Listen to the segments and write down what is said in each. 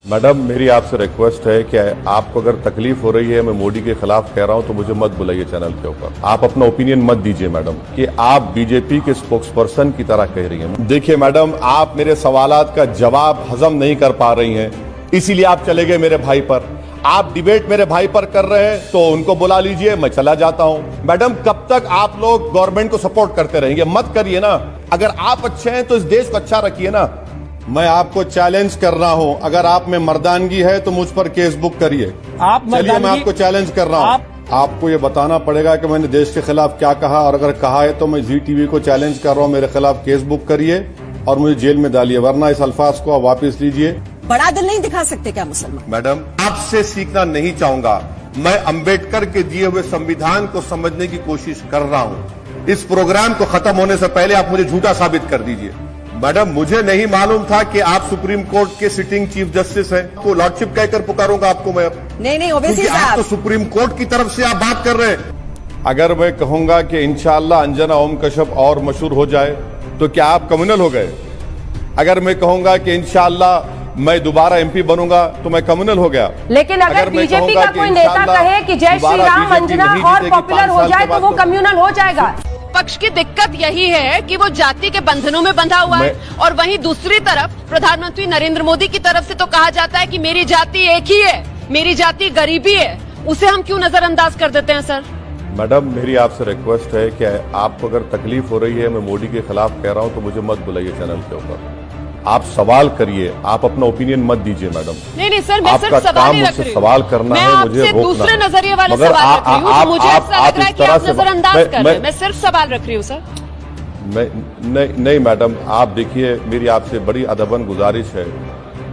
Madam मेरी आपसे request है कि आपको अगर तकलीफ हो रही है, मैं मोदी के खिलाफ कह रहा हूं तो मुझे मत बुलाइए चैनल के ऊपर। आप अपना ओपिनियन मत दीजिए मैडम कि आप बीजेपी के स्पोक्स पर्सन की तरह कह रही हैं। देखिए मैडम, आप मेरे सवालात का जवाब हजम नहीं कर पा रही हैं, इसीलिए आप चले गए मेरे भाई पर। आप डिबेट मेरे भाई पर कर रहे हैं तो उनको बुला लीजिए, मैं चला जाता हूं। मैडम कब तक आप लोग गवर्नमेंट को सपोर्ट करते रहेंगे? मत करिए ना। अगर आप अच्छे हैं तो इस देश को अच्छा रखिए ना। मैं आपको चैलेंज कर रहा हूं, अगर आप में मर्दानगी है तो मुझ पर केस बुक करिए। चलिए मैं आपको चैलेंज कर रहा हूं। आपको ये बताना पड़ेगा कि मैंने देश के खिलाफ क्या कहा, और अगर कहा है तो मैं जी टीवी को चैलेंज कर रहा हूं, मेरे खिलाफ केस बुक करिए और मुझे जेल में डालिए, वरना इस अल्फाज को आप वापिस लीजिए। बड़ा दिल नहीं दिखा सकते क्या मुसलमान? मैडम आपसे सीखना नहीं चाहूंगा, मैं अंबेडकर के दिए हुए संविधान को समझने की कोशिश कर रहा हूं। इस प्रोग्राम को खत्म होने से पहले आप मुझे झूठा साबित कर दीजिए। मैडम मुझे नहीं मालूम था कि आप सुप्रीम कोर्ट के सिटिंग चीफ जस्टिस हैं, को लॉर्डशिप कहकर पुकारूंगा आपको मैं। नहीं ओवैसी साहब, आप तो सुप्रीम कोर्ट की तरफ से आप बात कर रहे हैं। अगर मैं कहूंगा कि इंशाअल्लाह अंजना ओम कश्यप और मशहूर हो जाए तो क्या आप कम्युनल हो गए? अगर मैं कहूंगा कि इंशाअल्लाह मैं दोबारा एमपी बनूंगा तो मैं कम्युनल हो गया। लेकिन अगर बीजेपी का कोई नेता कहे कि जय श्री राम अंजना और पॉपुलर हो जाए तो वो कम्युनल हो जाएगा। पक्ष की दिक्कत यही है कि वो जाति के बंधनों में बंधा हुआ है, और वहीं दूसरी तरफ प्रधानमंत्री नरेंद्र मोदी की तरफ से तो कहा जाता है कि मेरी जाति एक ही है, मेरी जाति गरीबी है। उसे हम क्यों नजरअंदाज कर देते हैं सर? मैडम मेरी आपसे रिक्वेस्ट है कि आपको अगर तकलीफ हो रही है, मैं मोदी के खिलाफ कह रहा हूं तो मुझे मत बुलाइए चैनल के ऊपर। आप सवाल करिए, आप अपना ओपिनियन मत दीजिए मैडम। नहीं सर, मैं सिर्फ सवाल ही रख रही हूं। सवाल करना है, मुझे रोकना है। दूसरे नजरिए वाले सवाल रख रही हूं, तो मुझे ऐसा लग रहा है कि आप नजरअंदाज कर रहे हैं। मैं सिर्फ सवाल रख रही हूं सर। नहीं मैडम, आप देखिए, मेरी आपसे बड़ी अदबन गुजारिश है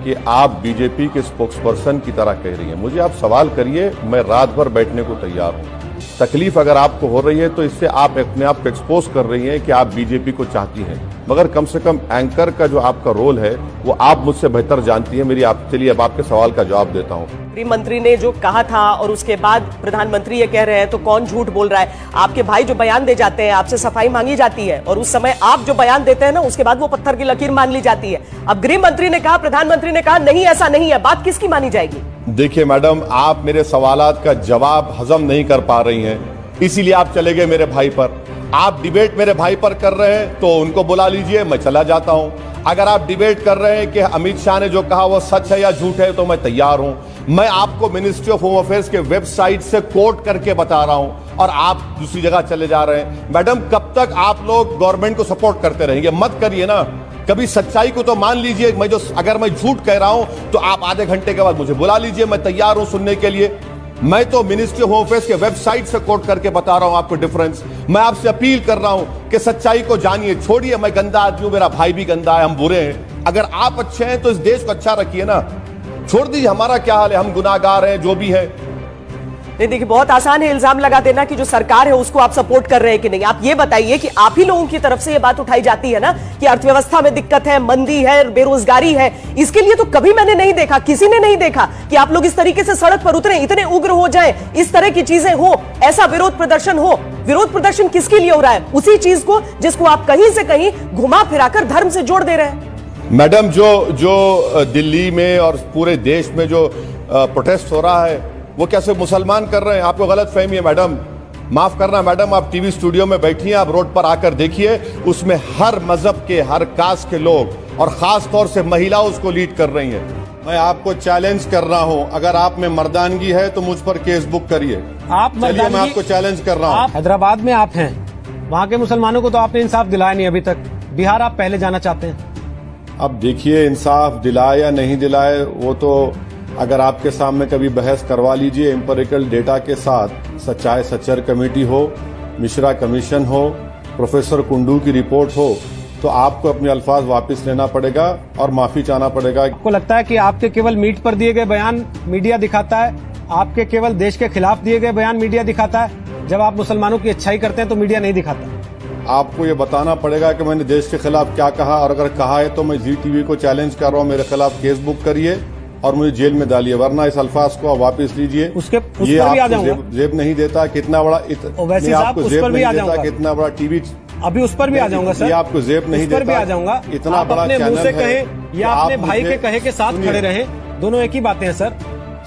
कि आप बीजेपी के स्पोक्स पर्सन की तरह कह रही हैं। मुझे आप सवाल करिए, मैं रात भर बैठने को तैयार हूं। तकलीफ अगर आपको हो रही है तो इससे आप अपने आप को एक्सपोज कर रही हैं कि आप बीजेपी को चाहती हैं, मगर कम से कम एंकर का जो आपका रोल है वो आप मुझसे बेहतर जानती हैं। मेरी आप चलिए अब आपके सवाल का जवाब देता हूं। गृह मंत्री ने जो कहा था और उसके बाद प्रधानमंत्री ये कह रहे हैं, तो कौन झूठ बोल रहा है? आपके भाई जो बयान दे जाते हैं, आपसे सफाई मांगी जाती है, और उस समय आप जो बयान देते हैं ना, उसके बाद वो पत्थर की लकीर मान ली जाती है। अब गृह मंत्री ने कहा, प्रधानमंत्री ने कहा नहीं ऐसा नहीं है, बात किसकी मानी जाएगी? देखिए मैडम, आप मेरे सवालात का जवाब हजम नहीं कर पा रही हैं, इसीलिए आप चले गए मेरे भाई पर। आप डिबेट मेरे भाई पर कर रहे हैं तो उनको बुला लीजिए, मैं चला जाता हूं। अगर आप डिबेट कर रहे हैं कि अमित शाह ने जो कहा वो सच है या झूठ है तो मैं तैयार हूं। मैं आपको मिनिस्ट्री ऑफ होम अफेयर्स के वेबसाइट से कोट करके बता रहा हूं, और आप दूसरी जगह चले जा रहे हैं। मैडम कब तक आप लोग गवर्नमेंट को सपोर्ट करते रहेंगे? मत करिए ना। कभी सच्चाई को तो मान लीजिए। अगर मैं झूठ कह रहा हूं तो आप आधे घंटे के बाद मुझे बुला लीजिए, मैं तैयार हूं सुनने के लिए। मैं तो मिनिस्ट्री ऑफ होम अफेयर्स के वेबसाइट से कोट करके बता रहा हूं आपको डिफरेंस। मैं आपसे अपील कर रहा हूं कि सच्चाई को जानिए, छोड़िए मैं गंदा आदमी हूं, मेरा भाई भी गंदा है, हम बुरे हैं। अगर आप अच्छे हैं तो इस देश को अच्छा रखिए ना। छोड़ दीजिए हमारा क्या हाल है, हम गुनाहगार हैं, जो भी है। नहीं देखिए, बहुत आसान है इल्जाम लगा देना कि जो सरकार है उसको आप सपोर्ट कर रहे हैं कि नहीं। आप ये बताइए कि आप ही लोगों की तरफ से ये बात उठाई जाती है ना कि अर्थव्यवस्था में दिक्कत है, मंदी है, बेरोजगारी है। इसके लिए तो कभी मैंने नहीं देखा, किसी ने नहीं देखा कि आप लोग इस तरीके से सड़क पर उतरे, इतने उग्र हो जाए, इस तरह की चीजें हो, ऐसा विरोध प्रदर्शन हो। विरोध प्रदर्शन किसके लिए हो रहा है? उसी चीज को जिसको आप कहीं से कहीं घुमा फिराकर धर्म से जोड़ दे रहे हैं। मैडम जो दिल्ली में और पूरे देश में जो प्रोटेस्ट हो रहा है वो कैसे मुसलमान कर रहे हैं? आपको गलत फहमी है मैडम, माफ करना मैडम। आप टीवी स्टूडियो में बैठिए, आप रोड पर आकर देखिए, उसमें हर मजहब के, हर कास्ट के लोग और खास तौर से महिला उसको लीड कर रही हैं। मैं आपको चैलेंज कर रहा हूं, अगर आप में मर्दानगी है तो मुझ पर केस बुक करिए। चलिए मैं आपको चैलेंज कर रहा हूं। हैदराबाद में आप हैं, वहाँ के मुसलमानों को तो आपने इंसाफ दिलाया नहीं अभी तक। बिहार आप पहले जाना चाहते हैं। अब देखिए, इंसाफ दिलाए या नहीं दिलाए वो तो अगर आपके सामने कभी बहस करवा लीजिए एम्पिरिकल डेटा के साथ, चाहे सच्चर कमेटी हो, मिश्रा कमीशन हो, प्रोफेसर कुंडू की रिपोर्ट हो, तो आपको अपने अल्फाज वापस लेना पड़ेगा और माफी चाहना पड़ेगा। आपको लगता है कि आपके केवल मीट पर दिए गए बयान मीडिया दिखाता है? आपके केवल देश के खिलाफ दिए गए बयान मीडिया दिखाता है? जब आप मुसलमानों की अच्छाई करते हैं तो मीडिया नहीं दिखाता। आपको ये बताना पड़ेगा कि मैंने देश के खिलाफ क्या कहा, और अगर कहा है तो मैं जी टीवी को चैलेंज कर रहा हूँ, मेरे खिलाफ केस बुक करिए और मुझे जेल में डालिए, वरना इस अल्फाज को आप वापस लीजिए। ये आपको जेब नहीं देता कितना बड़ा, आपको जेब नहीं देता कितना बड़ा टीवी, अभी उस पर भी आ जाऊंगा सर। ये आपको जेब नहीं देता, भी आ जाऊंगा। इतना बड़ा चैनल है। या अपने भाई के कहे के साथ खड़े रहे। दोनों एक ही बातें हैं सर।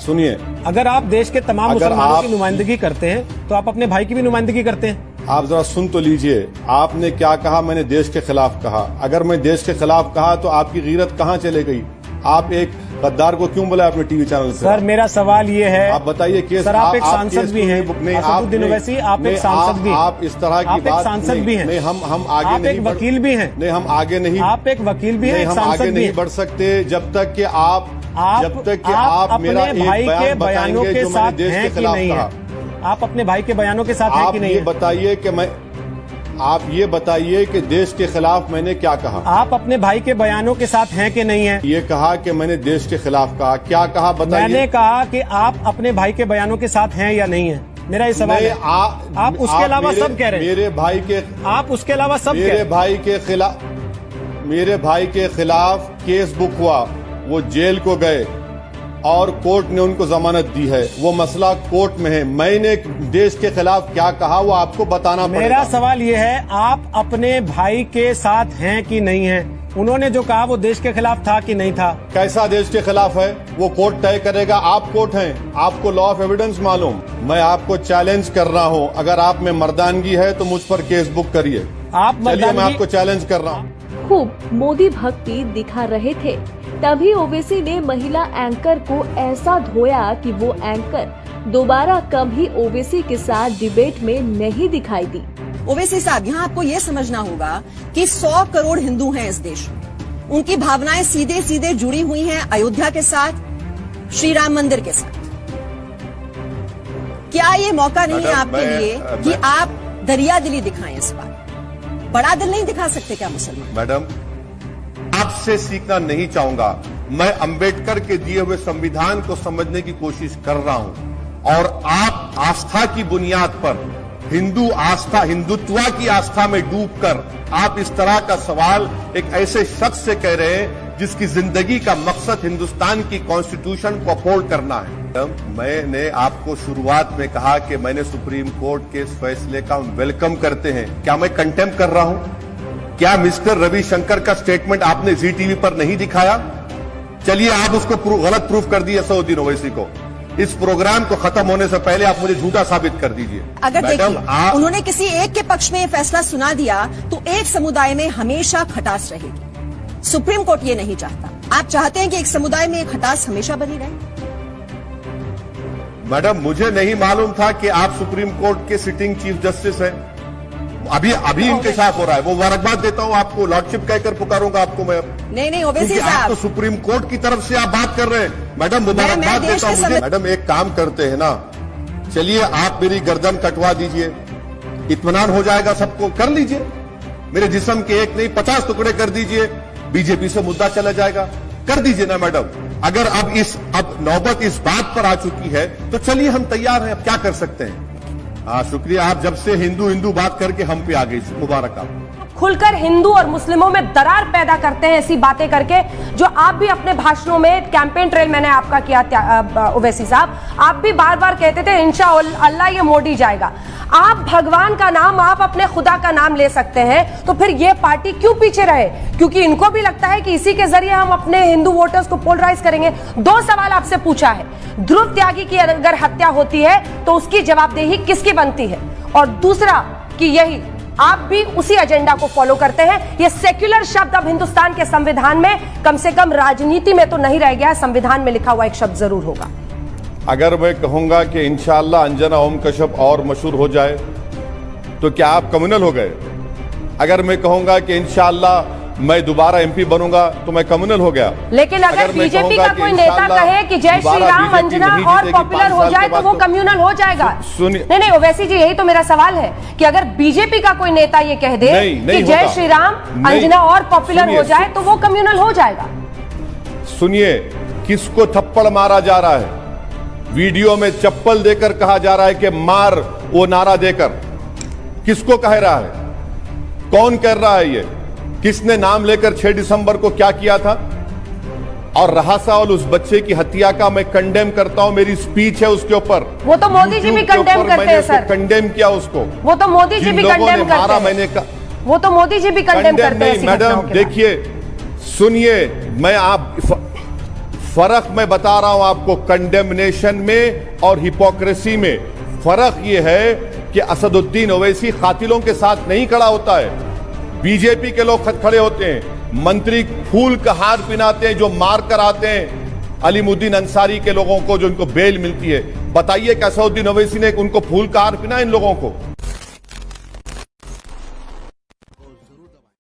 सुनिए, अगर आप देश के तमाम अगर मुसलमानों आप- की नुमाइंदगी करते हैं तो आप अपने भाई की भी नुमाइंदगी करते हैं। आप जरा सुन तो लीजिए, आपने क्या कहा? मैंने देश के खिलाफ कहा। अगर मैं देश के खिलाफ कहा तो आपकी गीरत कहाँ चले गई? आप एक गद्दार को क्यों बुलाया अपने टीवी चैनल से? सर मेरा सवाल ये है, आप बताइए केस। सर आप एक सांसद केस भी हैं, नहीं, असदुद्दीन ओवैसी आप एक सांसद भी हैं। आप इस तरह की आप एक बात सांसद नहीं, भी हैं। नहीं, हम आगे आप नहीं एक बढ़- वकील भी हैं। नहीं, हम आगे नहीं, आप एक वकील भी हैं, नहीं, एक हम सांसद आगे भी नहीं हैं। बढ़ सकते जब तक कि आप मेरा अपने एक भाई के बयान बयानों बताएंगे के जो मैंने साथ देश हैं के कि खिलाफ नहीं कहा। है? आप अपने भाई के बयानों के साथ हैं आप कि नहीं ये है? बताइए कि आप ये बताइए कि देश के खिलाफ मैंने क्या कहा? आप अपने भाई के बयानों के साथ हैं कि नहीं है? ये कहा कि मैंने देश के खिलाफ कहा। क्या कहा बताइए? मैंने कहा कि आप अपने भाई के बयानों के साथ हैं या नहीं है, मेरा ये सवाल है। आप उसके अलावा सब कह रहे हैं। मेरे भाई के आप उसके अलावा सब कह रहे मेरे हैं। भाई के खिलाफ केस बुक हुआ, वो जेल को गए और कोर्ट ने उनको जमानत दी है। वो मसला कोर्ट में है। मैंने देश के खिलाफ क्या कहा वो आपको बताना पड़ेगा। मेरा सवाल ये है, आप अपने भाई के साथ हैं कि नहीं है? उन्होंने जो कहा वो देश के खिलाफ था कि नहीं था? कैसा देश के खिलाफ है वो कोर्ट तय करेगा। आप कोर्ट हैं, आपको लॉ ऑफ एविडेंस मालूम। मैं आपको चैलेंज कर रहा हूं, अगर आप में मर्दानगी है तो मुझ पर केस बुक करिए। आप चलिए, मैं मर्दानगी- आपको चैलेंज कर रहा हूं। खूब मोदी भक्ति दिखा रहे थे, तभी ओवैसी ने महिला एंकर को ऐसा धोया कि वो एंकर दोबारा कभी ओवैसी के साथ डिबेट में नहीं दिखाई दी। ओवैसी साहब, यहाँ आपको ये समझना होगा कि 100 करोड़ हिंदू हैं इस देश में। उनकी भावनाएं सीधे सीधे जुड़ी हुई हैं अयोध्या के साथ, श्री राम मंदिर के साथ। क्या ये मौका नहीं है आपके लिए कि आप दरिया दिली दिखाएं इस बार? बड़ा दिल नहीं दिखा सकते क्या मुसलमान? मैडम, आपसे सीखना नहीं चाहूंगा। मैं अंबेडकर के दिए हुए संविधान को समझने की कोशिश कर रहा हूं और आप आस्था की बुनियाद पर हिंदू आस्था, हिंदुत्व की आस्था में डूबकर आप इस तरह का सवाल एक ऐसे शख्स से कह रहे हैं जिसकी जिंदगी का मकसद हिंदुस्तान की कॉन्स्टिट्यूशन को अपहोल्ड करना है। मैंने आपको शुरुआत में कहा कि मैंने सुप्रीम कोर्ट के इस फैसले का वेलकम करते हैं। क्या मैं कंटेम्प कर रहा हूं? क्या मिस्टर रविशंकर का स्टेटमेंट आपने जी टीवी पर नहीं दिखाया? चलिए, आप उसको गलत प्रूफ कर दिए असदुद्दीन ओवैसी को। इस प्रोग्राम को खत्म होने से पहले आप मुझे झूठा साबित कर दीजिए। अगर देखिए, उन्होंने किसी एक के पक्ष में ये फैसला सुना दिया तो एक समुदाय में हमेशा खटास रहेगी। सुप्रीम कोर्ट ये नहीं चाहता। आप चाहते हैं कि एक समुदाय में खटास हमेशा बनी रहे? मैडम, मुझे नहीं मालूम था कि आप सुप्रीम कोर्ट के सिटिंग चीफ जस्टिस हैं। अभी इंकशाफ हो रहा है। वो मुबारकबाद देता हूं आपको, लॉर्डशिप कहकर पुकारूंगा आपको मैं। नहीं ओवैसी आप साहब, तो सुप्रीम कोर्ट की तरफ से आप बात कर रहे हैं। मैडम, मुबारकबाद देता हूं मुझे। मैडम, एक काम करते हैं ना, चलिए आप मेरी गर्दन कटवा दीजिए, इत्मीनान हो जाएगा सबको। कर लीजिए, मेरे जिस्म के एक नहीं 50 टुकड़े कर दीजिए, बीजेपी से मुद्दा चला जाएगा। कर दीजिए ना मैडम। अगर अब नौबत इस बात पर आ चुकी है तो चलिए, हम तैयार हैं। अब क्या कर सकते हैं? शुक्रिया, आप जब से हिंदू बात करके हम पे आ गई। मुबारक आप। खुलकर हिंदू और मुस्लिमों में दरार पैदा करते हैं ऐसी बातें करके, जो आप भी अपने भाषणों में, कैंपेन ट्रेल मैंने आपका किया ओवैसी साहब, आप भी बार बार कहते थे इंशाअल्लाह ये मोदी जाएगा। आप भगवान का नाम, आप अपने खुदा का नाम ले सकते हैं, तो फिर ये पार्टी क्यों पीछे रहे? क्योंकि इनको भी लगता है कि इसी के जरिए हम अपने हिंदू वोटर्स को पोलराइज करेंगे। 2 सवाल आपसे पूछा है। ध्रुव त्यागी की अगर हत्या होती है तो उसकी जवाबदेही किसकी बनती है? और दूसरा कि यही आप भी उसी एजेंडा को फॉलो करते हैं। ये सेक्युलर शब्द अब हिंदुस्तान के संविधान में, कम से कम राजनीति में तो नहीं रह गया, संविधान में लिखा हुआ एक शब्द जरूर होगा। अगर मैं कहूंगा कि इंशाअल्लाह अंजना ओम कश्यप और मशहूर हो जाए तो क्या आप कम्युनल हो गए? अगर मैं कहूंगा कि इंशाअल्लाह मैं दोबारा एमपी बनूंगा तो मैं कम्युनल हो गया। लेकिन अगर बीजेपी का कोई नेता कहे कि जय श्री राम अंजना और पॉपुलर हो जाए तो वो कम्युनल हो जाएगा? नहीं ओवैसी जी, यही तो मेरा सवाल है कि अगर बीजेपी का कोई नेता ये कह दे कि जय श्री राम अंजना और पॉपुलर हो जाए तो वो कम्युनल हो जाएगा। सुनिए, किसको थप्पड़ मारा जा रहा है? वीडियो में चप्पल देकर कहा जा रहा है कि मार, वो नारा देकर किसको कह रहा है? कौन कर रहा है ये? किसने नाम लेकर 6 दिसंबर को क्या किया था? और रहासा और उस बच्चे की हत्या का मैं कंडेम करता हूं। मेरी स्पीच है उसके ऊपर। वो तो मोदी जी भी कंडेम करते हैं सर। कंडेम किया उसको। वो तो मोदी जी भी कंडेम करते हैं। मैंने वो तो मोदी जी भी कंडेम करते हैं। मैडम देखिए, सुनिए, मैं आप फर्क मैं बता रहा हूं आपको, कंडेमनेशन में और हिपोक्रेसी में फर्क यह है कि असदुद्दीन ओवैसी कातिलों के साथ नहीं खड़ा होता है, बीजेपी के लोग खड़े होते हैं। मंत्री फूल का हार पिनाते हैं जो मार कर आते हैं अलीमुद्दीन अंसारी के लोगों को, जो उनको बेल मिलती है। बताइए कि असदुद्दीन ओवैसी ने उनको फूल का हार पिना इन लोगों को?